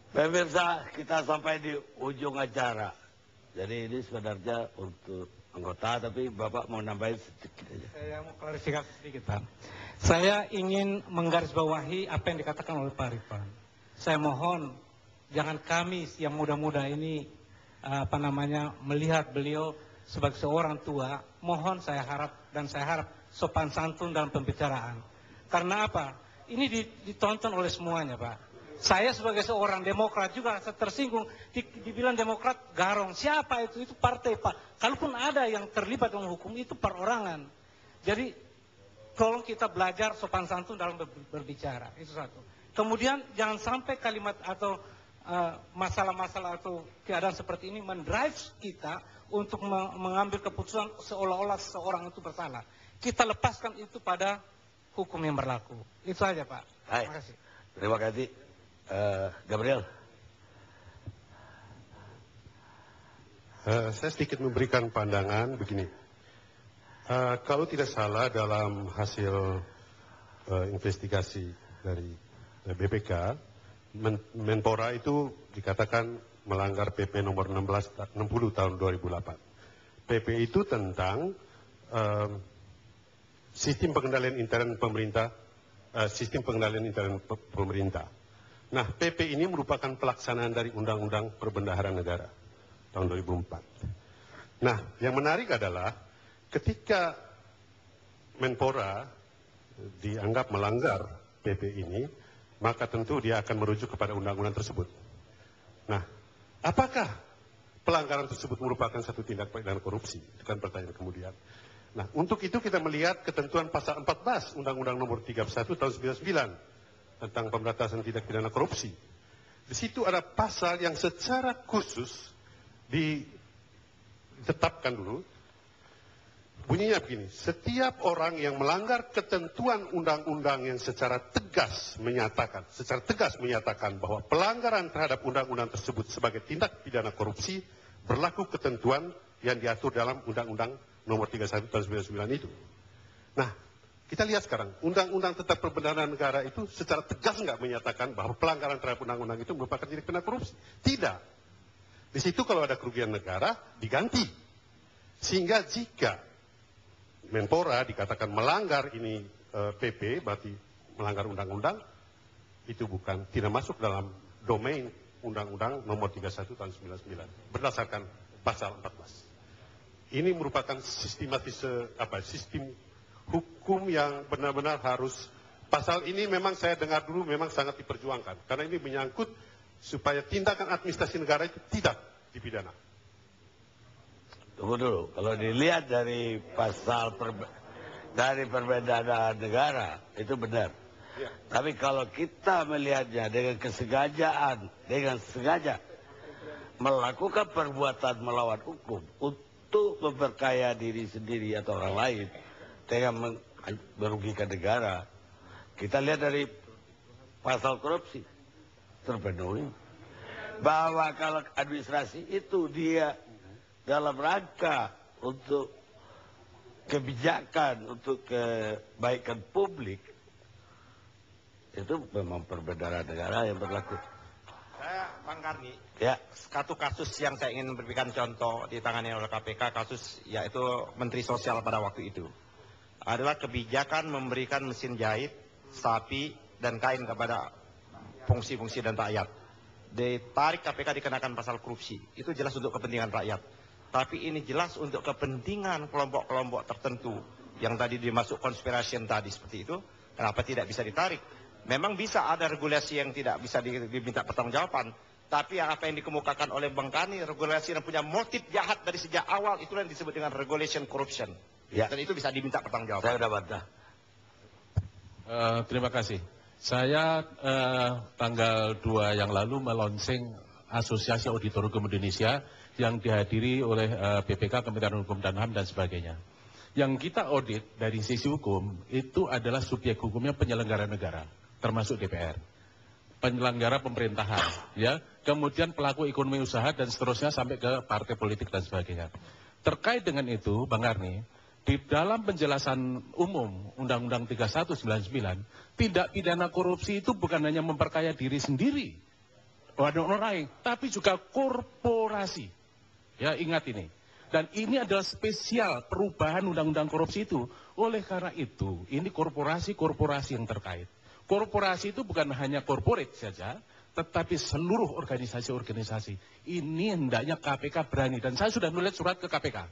Pemirsa, kita sampai di ujung acara. Jadi ini sebenarnya untuk anggota, tapi Bapak mau nambahin sedikit aja. Saya mau klarifikasi sedikit, Pak. Saya ingin menggarisbawahi apa yang dikatakan oleh Pak Rifan. Saya mohon jangan kami yang muda-muda ini melihat beliau sebagai seorang tua. Mohon saya harap sopan santun dalam pembicaraan. Karena apa? Ini ditonton oleh semuanya, Pak. Saya sebagai seorang Demokrat juga rasa tersinggung dibilang Demokrat garong. Siapa itu? Itu partai, Pak. Kalaupun ada yang terlibat dalam hukum itu perorangan. Jadi tolong kita belajar sopan santun dalam berbicara. Itu satu. Kemudian jangan sampai kalimat atau masalah-masalah atau keadaan seperti ini mendrive kita untuk mengambil keputusan seolah-olah seorang itu bersalah. Kita lepaskan itu pada hukum yang berlaku. Itu saja, Pak. Terima kasih. Terima kasih. Gabriel. Saya sedikit memberikan pandangan begini. Kalau tidak salah dalam hasil investigasi dari BPK, Menpora itu dikatakan melanggar PP nomor 1660 tahun 2008. PP itu tentang sistem pengendalian intern pemerintah, Nah, PP ini merupakan pelaksanaan dari Undang-Undang Perbendaharaan Negara tahun 2004. Nah, yang menarik adalah ketika Menpora dianggap melanggar PP ini, maka tentu dia akan merujuk kepada undang-undang tersebut. Nah, apakah pelanggaran tersebut merupakan satu tindak pidana korupsi? Itu kan pertanyaan kemudian. Nah, untuk itu kita melihat ketentuan pasal 14 Undang-Undang Nomor 31 tahun 99 tentang pemberantasan tindak pidana korupsi. Di situ ada pasal yang secara khusus ditetapkan dulu. Bunyinya begini, setiap orang yang melanggar ketentuan undang-undang yang secara tegas menyatakan bahwa pelanggaran terhadap undang-undang tersebut sebagai tindak pidana korupsi berlaku ketentuan yang diatur dalam Undang-Undang Nomor 31 tahun 99 itu. Nah, kita lihat sekarang, Undang-Undang Tentang Perbendaharaan Negara itu secara tegas nggak menyatakan bahwa pelanggaran terhadap undang-undang itu merupakan tindak pidana korupsi. Tidak. Di situ kalau ada kerugian negara, diganti. Sehingga jika Menpora dikatakan melanggar ini PP, berarti melanggar undang-undang, itu tidak masuk dalam domain Undang-Undang Nomor 31 tahun 99 berdasarkan pasal 14. Ini merupakan sistem hukum yang benar-benar harus, pasal ini memang saya dengar dulu memang sangat diperjuangkan. Karena ini menyangkut supaya tindakan administrasi negara itu tidak dipidana. Tunggu dulu, kalau dilihat dari pasal dari perbedaan negara, itu benar. Ya. Tapi kalau kita melihatnya dengan sengaja melakukan perbuatan melawan hukum untuk memperkaya diri sendiri atau orang lain, dengan merugikan negara, kita lihat dari pasal korupsi terpenuhi bahwa kalau administrasi itu dia dalam rangka untuk kebijakan, untuk kebaikan publik, itu memang perbedaan negara yang berlaku. Saya, Bang Karni, ya. satu kasus yang saya ingin berikan contoh ditangani oleh KPK, kasus yaitu Menteri Sosial pada waktu itu adalah kebijakan memberikan mesin jahit, sapi, dan kain kepada fungsi-fungsi dan rakyat. Ditarik KPK dikenakan pasal korupsi. Itu jelas untuk kepentingan rakyat. Tapi ini jelas untuk kepentingan kelompok-kelompok tertentu yang tadi dimasuk conspiration tadi seperti itu. Kenapa tidak bisa ditarik? Memang bisa ada regulasi yang tidak bisa diminta pertanggungjawaban. Tapi apa yang dikemukakan oleh Bang Kani, regulasi yang punya motif jahat dari sejak awal, itulah yang disebut dengan regulation corruption. Ya. Dan itu bisa diminta pertanggungjawaban. Saya sudah bantah. Terima kasih. Saya tanggal 2 yang lalu melonsing Asosiasi Auditor Hukum Indonesia yang dihadiri oleh BPK, Kementerian Hukum dan HAM dan sebagainya. Yang kita audit dari sisi hukum itu adalah subjek hukumnya penyelenggara negara, termasuk DPR, penyelenggara pemerintahan, ya, kemudian pelaku ekonomi usaha dan seterusnya sampai ke partai politik dan sebagainya. Terkait dengan itu, Bang Karni, di dalam penjelasan umum Undang-Undang 3199, tindak pidana korupsi itu bukan hanya memperkaya diri sendiri orang, tapi juga korporasi. Ya, ingat ini. Dan ini adalah spesial perubahan undang-undang korupsi itu. Oleh karena itu, ini korporasi-korporasi yang terkait. Korporasi itu bukan hanya corporate saja, tetapi seluruh organisasi-organisasi. Ini hendaknya KPK berani. Dan saya sudah nulis surat ke KPK.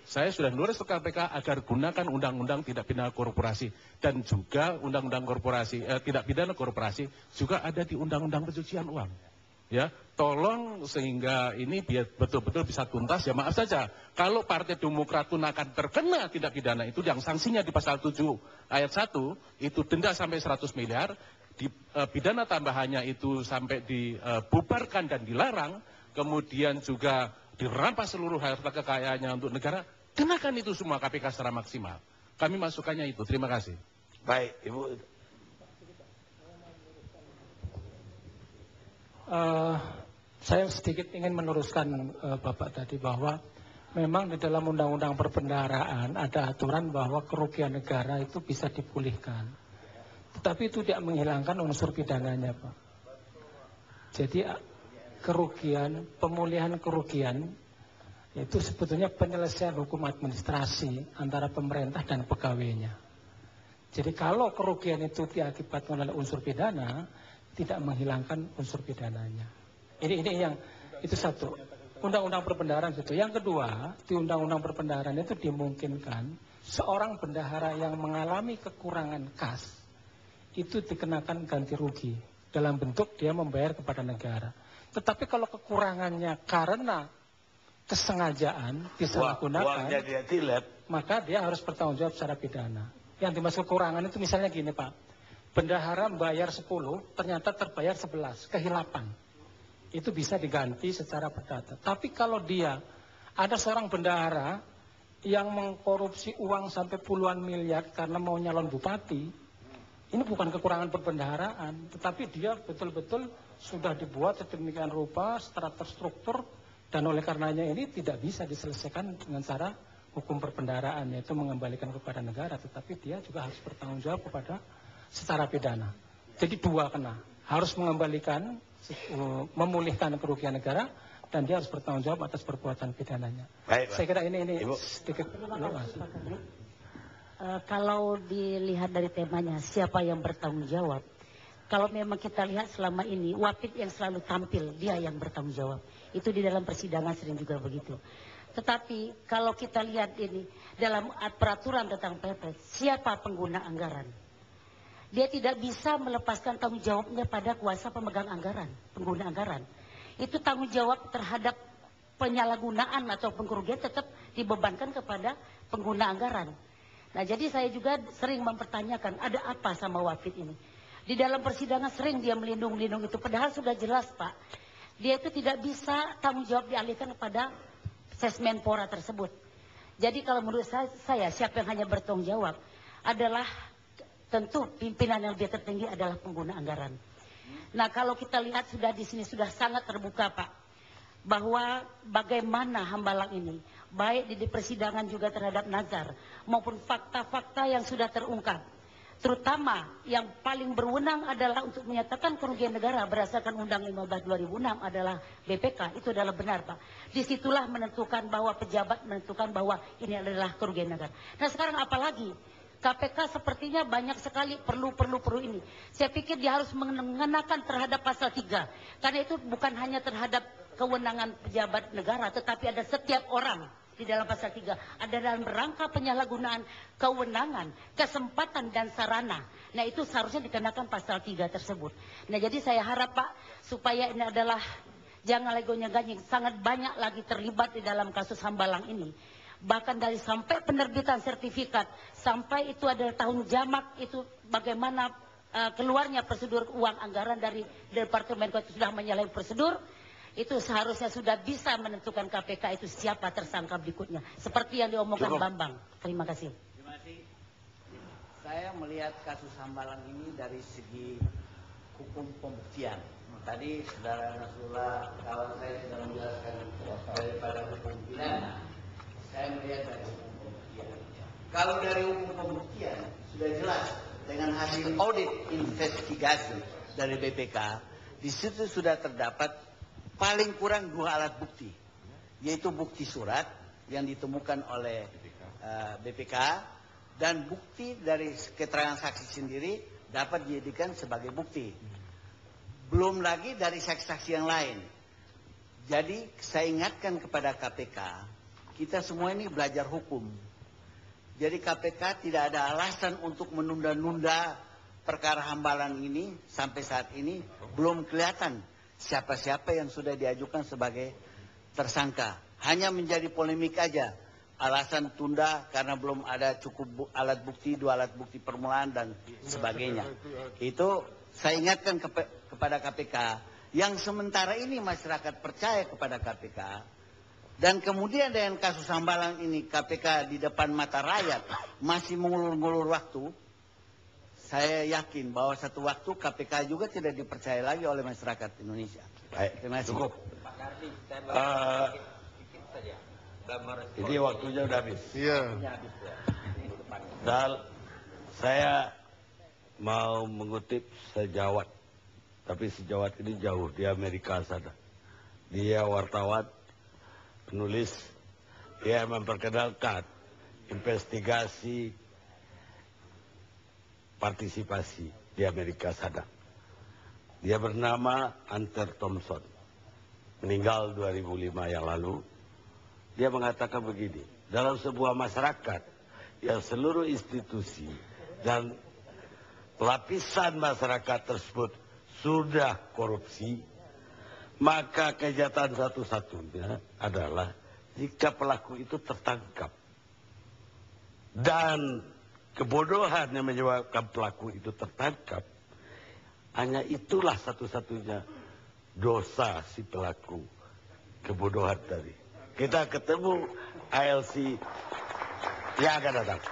Saya sudah nulis ke KPK agar gunakan undang-undang tidak pidana korporasi. Dan juga undang-undang korporasi, tidak pidana korporasi, juga ada di undang-undang pencucian uang. Ya, tolong sehingga ini biar betul-betul bisa tuntas. Ya maaf saja, kalau Partai Demokrat pun akan terkena tindak pidana itu yang sanksinya di pasal 7 ayat 1 itu denda sampai 100 miliar, di pidana tambahannya itu sampai dibubarkan dan dilarang, kemudian juga dirampas seluruh harta kekayaannya untuk negara. Kenakan itu semua KPK secara maksimal. Kami masukannya itu. Terima kasih. Baik, Ibu. Saya sedikit ingin meneruskan Bapak tadi bahwa memang di dalam undang-undang perbendaharaan ada aturan bahwa kerugian negara itu bisa dipulihkan. Tetapi itu tidak menghilangkan unsur pidananya, Pak. Jadi kerugian, pemulihan kerugian itu sebetulnya penyelesaian hukum administrasi antara pemerintah dan pegawainya. Jadi kalau kerugian itu diakibatkan oleh unsur pidana, tidak menghilangkan unsur pidananya. Ini yang itu satu. Undang-undang perbendaharaan itu. Yang kedua, di undang-undang perbendaharaan itu dimungkinkan seorang bendahara yang mengalami kekurangan kas itu dikenakan ganti rugi dalam bentuk dia membayar kepada negara. Tetapi kalau kekurangannya karena kesengajaan disalahgunakan, uangnya dia tilep, maka dia harus bertanggung jawab secara pidana. Yang dimaksud kekurangan itu misalnya gini, Pak. Bendahara membayar 10, ternyata terbayar 11, kehilapan. Itu bisa diganti secara perdata. Tapi kalau dia, ada seorang bendahara yang mengkorupsi uang sampai puluhan miliar karena mau nyalon bupati, ini bukan kekurangan perbendaharaan, tetapi dia betul-betul sudah dibuat sedemikian rupa, secara terstruktur, dan oleh karenanya ini tidak bisa diselesaikan dengan cara hukum perbendaharaan, yaitu mengembalikan kepada negara, tetapi dia juga harus bertanggung jawab kepada secara pidana. Jadi dua kena, harus mengembalikan, memulihkan kerugian negara, dan dia harus bertanggung jawab atas perbuatan pidananya. Baik, saya kira ini Ibu. sedikit. Kalau dilihat dari temanya, siapa yang bertanggung jawab? Kalau memang kita lihat selama ini, Wapid yang selalu tampil, dia yang bertanggung jawab. Itu di dalam persidangan sering juga begitu. Tetapi kalau kita lihat ini, dalam peraturan tentang PP, siapa pengguna anggaran? Dia tidak bisa melepaskan tanggung jawabnya pada kuasa pemegang anggaran, pengguna anggaran. Itu tanggung jawab terhadap penyalahgunaan atau pengkerugian tetap dibebankan kepada pengguna anggaran. Nah, jadi saya juga sering mempertanyakan, ada apa sama Wapid ini? Di dalam persidangan sering dia melindung-lindung itu, padahal sudah jelas, Pak. Dia itu tidak bisa tanggung jawab dialihkan kepada Sesmenpora tersebut. Jadi kalau menurut saya siapa yang hanya bertanggung jawab adalah tentu pimpinan yang lebih tertinggi adalah pengguna anggaran. Nah, kalau kita lihat sudah di sini sudah sangat terbuka, Pak, bahwa bagaimana Hambalang ini, baik di persidangan juga terhadap Nazar, maupun fakta-fakta yang sudah terungkap, terutama yang paling berwenang adalah untuk menyatakan kerugian negara berdasarkan Undang 15 2006 adalah BPK, itu adalah benar, Pak. Disitulah menentukan bahwa pejabat menentukan bahwa ini adalah kerugian negara. Nah, sekarang apalagi? KPK sepertinya banyak sekali perlu ini. Saya pikir dia harus mengenakan terhadap pasal 3. Karena itu bukan hanya terhadap kewenangan pejabat negara, tetapi ada setiap orang di dalam pasal 3. Ada dalam rangka penyalahgunaan kewenangan, kesempatan dan sarana. Nah, itu seharusnya dikenakan pasal 3 tersebut. Nah, jadi saya harap, Pak, supaya ini adalah jangan legonya-ganying, sangat banyak lagi terlibat di dalam kasus Hambalang ini. Bahkan dari sampai penerbitan sertifikat, sampai itu ada tahun jamak, itu bagaimana keluarnya prosedur uang anggaran dari Departemen Keuangan sudah menyalahi prosedur, itu seharusnya sudah bisa menentukan KPK itu siapa tersangka berikutnya. Seperti yang diomongkan Bambang. Terima kasih. Terima kasih. Saya melihat kasus Hambalang ini dari segi hukum pembuktian. Tadi Saudara Nasrullah, kawan saya sudah menjelaskan daripada hukum pidana. Saya melihat dari hukum pembuktian. Kalau dari hukum pembuktian sudah jelas dengan hasil audit investigasi dari BPK, Di situ sudah terdapat paling kurang 2 alat bukti, yaitu bukti surat yang ditemukan oleh BPK dan bukti dari keterangan saksi sendiri dapat dijadikan sebagai bukti. Belum lagi dari saksi-saksi yang lain. Jadi saya ingatkan kepada KPK, kita semua ini belajar hukum. Jadi KPK tidak ada alasan untuk menunda-nunda perkara Hambalang ini sampai saat ini belum kelihatan siapa-siapa yang sudah diajukan sebagai tersangka. Hanya menjadi polemik aja. Alasan tunda karena belum ada cukup alat bukti, 2 alat bukti permulaan dan sebagainya. Itu saya ingatkan kepada KPK. Yang sementara ini masyarakat percaya kepada KPK. Dan kemudian dengan kasus Hambalang ini KPK di depan mata rakyat masih mengulur-ngulur waktu. Saya yakin bahwa satu waktu KPK juga tidak dipercaya lagi oleh masyarakat Indonesia. Baik, terima kasih. cukup. Pak Kardi, saya sedikit saja. Ini waktunya udah habis. Iya. Habis ya. Dan saya mau mengutip sejawat. Tapi sejawat ini jauh, di Amerika sana. Dia wartawan, penulis, dia memperkenalkan investigasi partisipasi di Amerika sana. Dia bernama Hunter Thompson. Meninggal 2005 yang lalu. Dia mengatakan begini, dalam sebuah masyarakat yang seluruh institusi dan lapisan masyarakat tersebut sudah korupsi, maka kejahatan satu-satunya adalah jika pelaku itu tertangkap. Dan kebodohan yang menyebabkan pelaku itu tertangkap, hanya itulah satu-satunya dosa si pelaku kebodohan tadi. Kita ketemu ALC yang akan datang.